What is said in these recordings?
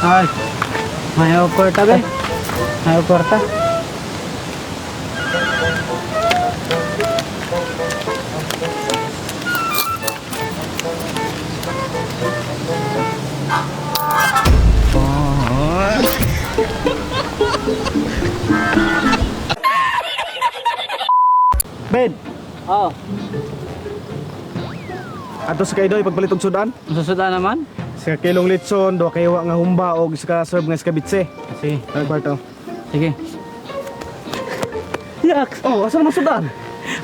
Ay, ayaw kwarta be. Ayaw kwarta. Ben, Oh, ato sa kaidoy pagpalit og sudan. masusuda naman. Sa kilong litson, do kayo nga humba og sa serve nga skabitse. Sige, Ang kwarto. sige. Yak, Oh, asa naman sudan?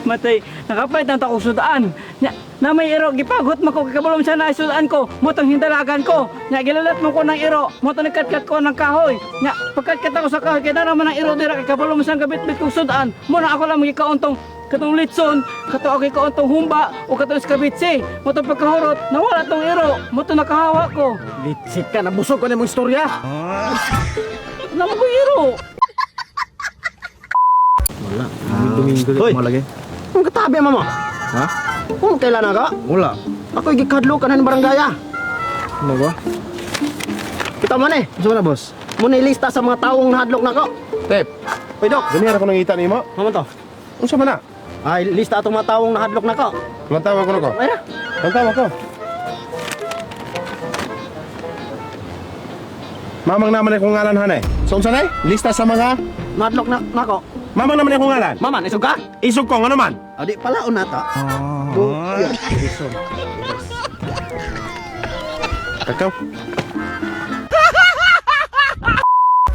matay, nakapait ng takong sudaan. Na may iro, gipagot mo ko, kakabalom siya na sudaan ko, motong hindalagan ko. Nya, gilalat mo ko ng iro, motong nagkatkat ko ng kahoy. Nya, pagkatkat ako sa kahoy, kaya naman ng iro dira, kakabalom siyang gabit-bit kong sudaan. Muna ako lang magikauntong katong litson, kato ako ikauntong humba, o katong skabitsi. Motong pagkahurot, nawala tong iro, motong nakahawa ko. Litsit ka, nabusog ko na mong istorya. Naman ko iro. Wala. Domingo Hoy! mo lagi. Ang katabi mama. Ha? Kung kailan na ka? Wala. Ako gikadlo ka na ng barangaya. Ano ba? Kita man eh. Gusto mo na, boss? Muna ilista sa mga taong nahadlok na ko. Tep. Hoy dok, Ganyan ako nangita ni mo. naman to. Unsa man na? Ay, lista atong mga taong nahadlok na ko. Lantawa ko nako. Ay na. Lantawa ko. Mamang naman akong ngalan hanay. So unsa nay? Lista sa mga Nahadlok na ko. Mamang naman akong ngalan. Mama, isog ka? Isog ko ano man? Adi pala unata. Kakaw.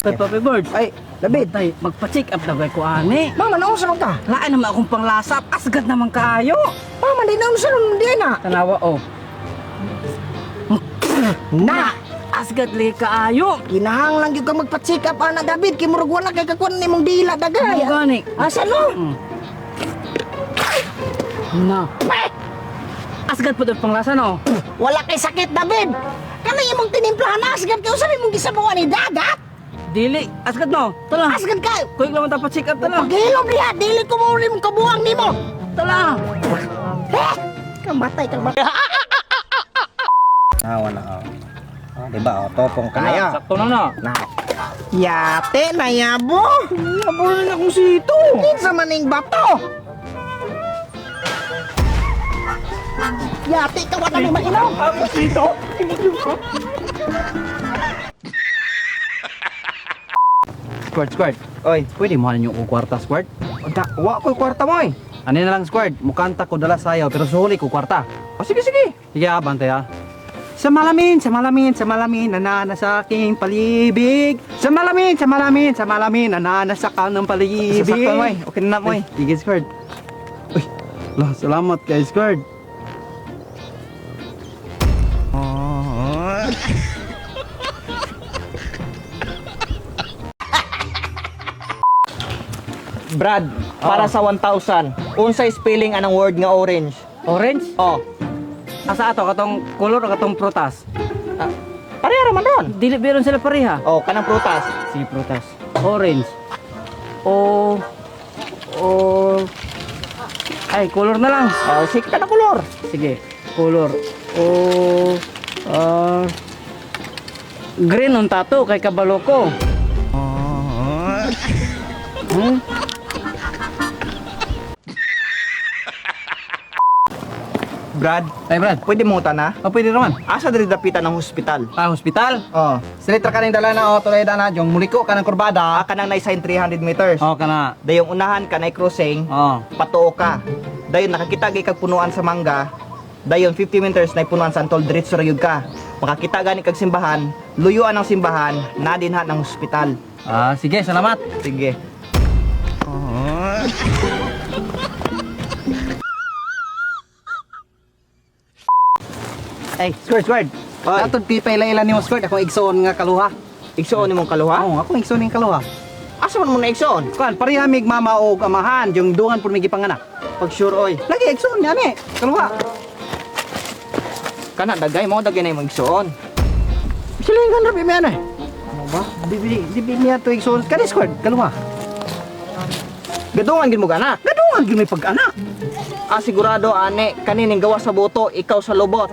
Papi Bird, Ay, David. tay, magpa-check up na gay ko ani. Mama, naon sa ka? Laan naman akong panglasap, asgad naman kaayo. Mama, di naon sa nun di na. Tanawa oh. Na! Asgad li kaayo. Kinahanglan gyud ka magpa-check up ana David kay murag wala kay kakuan nimong dila dagay. Ano gani? Asa no? Na. Asgad po doon panglasa no. Wala kay sakit David. Kanang imong tinimplahan asgad kay usa nimong gisabawan ni dagat. Dili, asgad no. Tala. Asgad ka. Kuy lang ta pa-check up tala. Paghilom diha, dili ko mo mong kabuang nimo. Tala. Kamatay kang matay. Wala. Diba, topong kaya. Sakto na na. Na. Yate na yabo. Abo na akong sito. Kinsa maning bato? Yate ka wala nang mainom. Sito? Squirt. Oy, Pwede mo ninyo ko kwarta, Squirt? wa ko kwarta mo eh. Ano na lang, Squirt? Mukanta ko dala sayaw, pero suhuli ko kwarta. O sige, sige. Sige, bantay ah. Sa malamin, nanana sa aking palibig. Sa malamin, nanana sa kanang palibig. Sasaktan mo eh. Okay na mo eh. Sige, Squirt. Uy, lah, salamat kay Squirt. Brad, para sa 1,000, unsay spelling anang word nga orange? Orange? Oh, Asa ato, katong color o katong prutas? pareha raman ron. Dili biron sila pareha. Oh, kanang prutas. Si prutas. Orange. O... Ay, color na lang. Oh, sige ka na kulor. Sige, color. Green on tato kay kabalo ko. Brad, Ay, Brad. pwede mo na? Pwede naman. Asa diri dapitan ng hospital? Hospital? Oh, Silitra ka ning dala na tulay na yung muliko ka ng kurbada. kanang naisign 300 meters. Kana. Dayong unahan ka na crossing, patuo ka. Dayon nakakita gay kag punuan sa mangga. Dayon 50 meters na punuan sa antol diretso ra gyud ka. Makakita gani kag simbahan, luyuan ang simbahan, na dinha ng hospital. Sige, salamat. Sige. Ay, Squirt. Oy. Atod pipailan ni mo, Squirt. Akong igsoon nga kaluha. Igsuon nimong kaluha? Oo, akong igsoon nga kaluha. Asa man mo na igsuon? Kuan, parihamig mama o amahan, yung dungan po may gipanganak. Pag sure oy. Lagi, igsoon yan eh. Kaluha. Kana dagay mo dagay na imong igsuon. Silingan rabi may ano eh. Ano ba? Dibi niya to igsoon. Kani, Squirt, kaluha. Gadungan gid mo gana. Gadungan yun may pag-anak. Sigurado ane kanining gawa sa boto, ikaw sa lobot.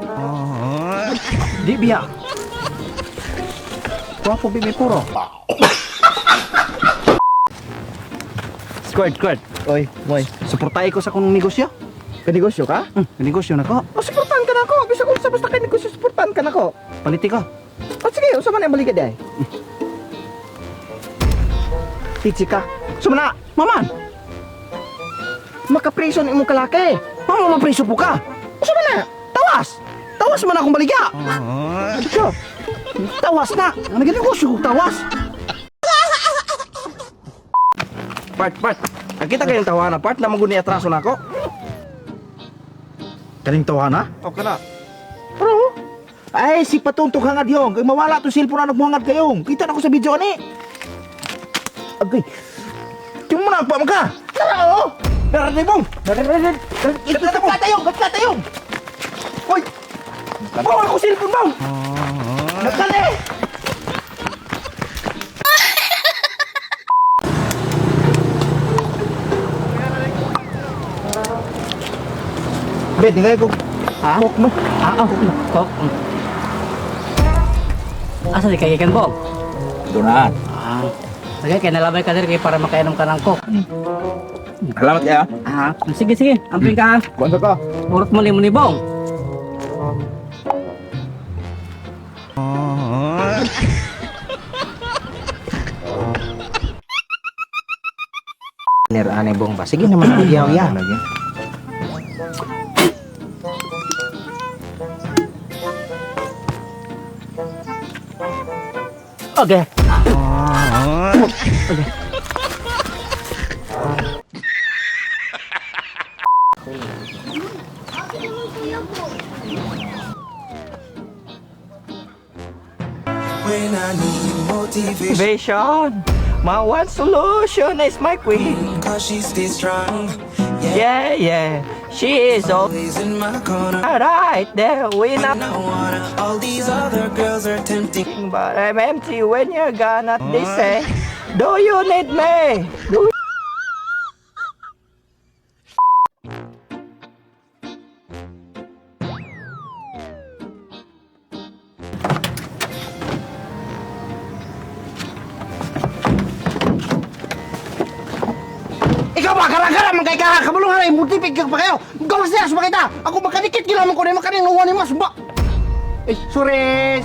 Di biya. Gwapo, bibi, puro. Squirt. Oy, moy, suportay ko sa kong negosyo. Kanegosyo ka? Negosyo na ko. O, suportahan ka na ko. Bisa ko sa basta kay negosyo, suportahan ka na ko. Paliti ko. O, sige, usa man ang baligid ay. Tichi ka. Sumana, Maman, makapreso ni imong kalaki. mama mapriso po ka. Usa man na? Tawas! Tawas man akong baligya! Ito, Tawas na. Ano ginegosyo ko tawas? part. Nakita kayong tawa na part na maguni atraso na ako. Kaning tawana? O ka na. Pero, ay, si patuntok hangad yung. Kaya mawala to cellphone na nagmuhangad kayong. Kita na ko sa video ni. Agay. Tingnan mo na, agpa ka. Tara, o. Nararay mo. Gagkata yung. Uy. Bawal ko cellphone mo. Nagkali. Bet, tinggal ko. Ha? Coke mo. Kok. Asa di kay ikan bog? Doon. Sige, kaya nalabay ka diri para makainom ka ng kok. Salamat ya. Sige. Amping ka ha. Kuwanto ka. Urot mo ni Bong. Aneh bong ba? Sige naman ang yaw ya. Okay. When I need motivation, Vision. My one solution is my queen. cause she stays strong. Yeah. She is Always in my corner. right there. We And not. I wanna, all these other girls are tempting. But I'm empty when you're gone. At they say, do you need me? Do Ikaw ba? Gara-gara man kay ka! Kabulong haray! Multipig ka pa kayo! Gawas niya! Sumakit ta! Ako makadikit ginaman ko na yung makaning nuwan ni Mas! Ba? Eh, sorry!